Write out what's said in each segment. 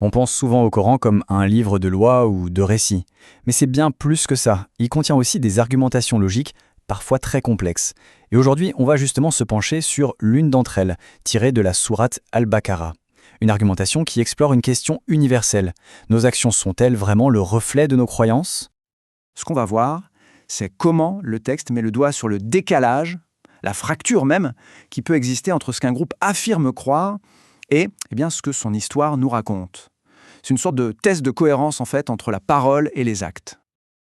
On pense souvent au Coran comme un livre de lois ou de récits. Mais c'est bien plus que ça. Il contient aussi des argumentations logiques, parfois très complexes. Et aujourd'hui, on va justement se pencher sur l'une d'entre elles, tirée de la sourate Al-Baqarah. Une argumentation qui explore une question universelle. Nos actions sont-elles vraiment le reflet de nos croyances? Ce qu'on va voir, c'est comment le texte met le doigt sur le décalage, la fracture même, qui peut exister entre ce qu'un groupe affirme croire et ce que son histoire nous raconte. C'est une sorte de test de cohérence en fait entre la parole et les actes.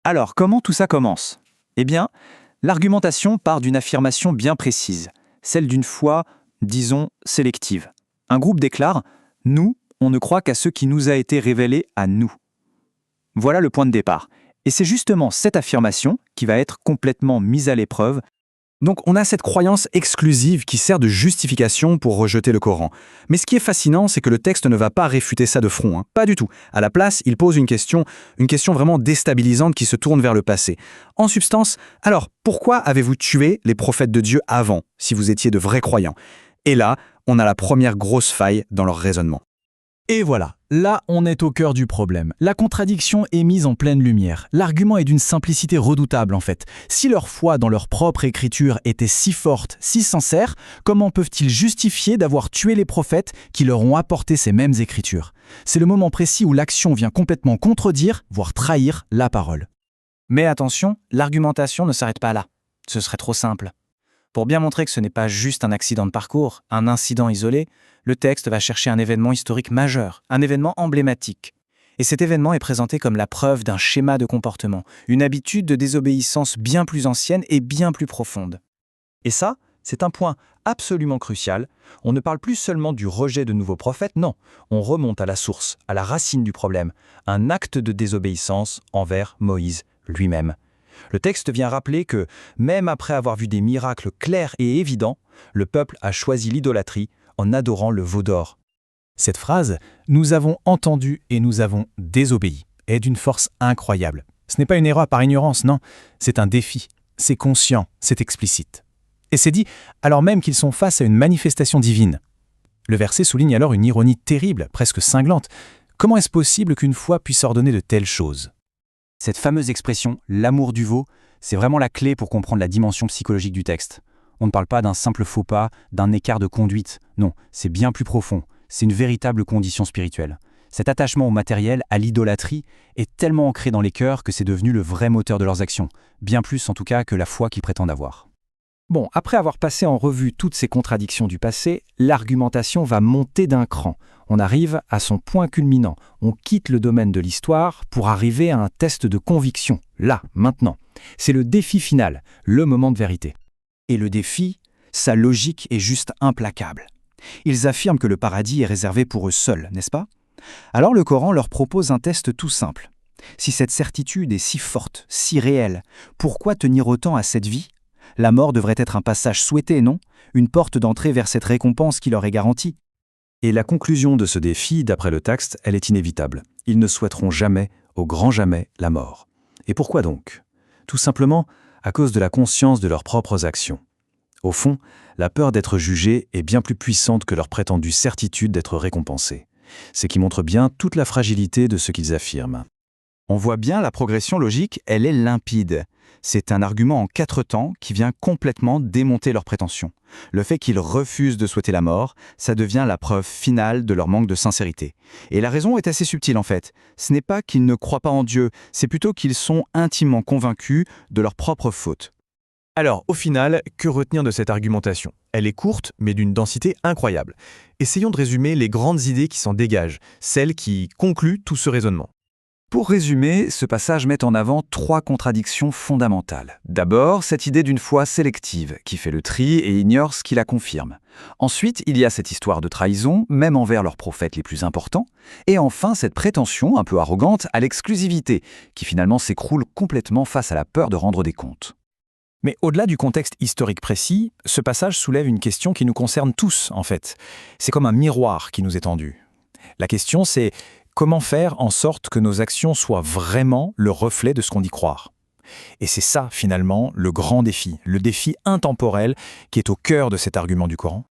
Alors, comment tout ça commence? L'argumentation part d'une affirmation bien précise, celle d'une foi, disons, sélective. Un groupe déclare « Nous, on ne croit qu'à ce qui nous a été révélé à nous ». Voilà le point de départ. Et c'est justement cette affirmation qui va être complètement mise à l'épreuve. Donc on a cette croyance exclusive qui sert de justification pour rejeter le Coran. Mais ce qui est fascinant, c'est que le texte ne va pas réfuter ça de front, pas du tout. À la place, il pose une question vraiment déstabilisante qui se tourne vers le passé. En substance, alors pourquoi avez-vous tué les prophètes de Dieu avant, si vous étiez de vrais croyants? Et là, on a la première grosse faille dans leur raisonnement. Et voilà, là on est au cœur du problème. La contradiction est mise en pleine lumière. L'argument est d'une simplicité redoutable en fait. Si leur foi dans leur propre écriture était si forte, si sincère, comment peuvent-ils justifier d'avoir tué les prophètes qui leur ont apporté ces mêmes écritures? C'est le moment précis où l'action vient complètement contredire, voire trahir la parole. Mais attention, l'argumentation ne s'arrête pas là. Ce serait trop simple. Pour bien montrer que ce n'est pas juste un accident de parcours, un incident isolé, le texte va chercher un événement historique majeur, un événement emblématique. Et cet événement est présenté comme la preuve d'un schéma de comportement, une habitude de désobéissance bien plus ancienne et bien plus profonde. Et ça, c'est un point absolument crucial. On ne parle plus seulement du rejet de nouveaux prophètes, non. On remonte à la source, à la racine du problème, un acte de désobéissance envers Moïse lui-même. Le texte vient rappeler que, même après avoir vu des miracles clairs et évidents, le peuple a choisi l'idolâtrie en adorant le veau d'or. Cette phrase « nous avons entendu et nous avons désobéi » est d'une force incroyable. Ce n'est pas une erreur par ignorance, non, c'est un défi, c'est conscient, c'est explicite. Et c'est dit alors même qu'ils sont face à une manifestation divine. Le verset souligne alors une ironie terrible, presque cinglante. Comment est-ce possible qu'une foi puisse ordonner de telles choses? Cette fameuse expression « l'amour du veau », c'est vraiment la clé pour comprendre la dimension psychologique du texte. On ne parle pas d'un simple faux pas, d'un écart de conduite. Non, c'est bien plus profond. C'est une véritable condition spirituelle. Cet attachement au matériel, à l'idolâtrie, est tellement ancré dans les cœurs que c'est devenu le vrai moteur de leurs actions. Bien plus en tout cas que la foi qu'ils prétendent avoir. Bon, après avoir passé en revue toutes ces contradictions du passé, l'argumentation va monter d'un cran. On arrive à son point culminant. On quitte le domaine de l'histoire pour arriver à un test de conviction. Là, maintenant. C'est le défi final, le moment de vérité. Et le défi, sa logique est juste implacable. Ils affirment que le paradis est réservé pour eux seuls, n'est-ce pas? Alors le Coran leur propose un test tout simple. Si cette certitude est si forte, si réelle, pourquoi tenir autant à cette vie? La mort devrait être un passage souhaité, non? Une porte d'entrée vers cette récompense qui leur est garantie. Et la conclusion de ce défi, d'après le texte, elle est inévitable. Ils ne souhaiteront jamais, au grand jamais, la mort. Et pourquoi donc? Tout simplement à cause de la conscience de leurs propres actions. Au fond, la peur d'être jugés est bien plus puissante que leur prétendue certitude d'être récompensés. C'est qui montre bien toute la fragilité de ce qu'ils affirment. On voit bien la progression logique, elle est limpide. C'est un argument en 4 temps qui vient complètement démonter leurs prétentions. Le fait qu'ils refusent de souhaiter la mort, ça devient la preuve finale de leur manque de sincérité. Et la raison est assez subtile en fait. Ce n'est pas qu'ils ne croient pas en Dieu, c'est plutôt qu'ils sont intimement convaincus de leur propre faute. Alors, au final, que retenir de cette argumentation? Elle est courte, mais d'une densité incroyable. Essayons de résumer les grandes idées qui s'en dégagent, celles qui concluent tout ce raisonnement. Pour résumer, ce passage met en avant 3 contradictions fondamentales. D'abord, cette idée d'une foi sélective, qui fait le tri et ignore ce qui la confirme. Ensuite, il y a cette histoire de trahison, même envers leurs prophètes les plus importants. Et enfin, cette prétention, un peu arrogante, à l'exclusivité, qui finalement s'écroule complètement face à la peur de rendre des comptes. Mais au-delà du contexte historique précis, ce passage soulève une question qui nous concerne tous, en fait. C'est comme un miroir qui nous est tendu. La question, c'est comment faire en sorte que nos actions soient vraiment le reflet de ce qu'on dit croire? Et c'est ça, finalement, le grand défi, le défi intemporel qui est au cœur de cet argument du Coran.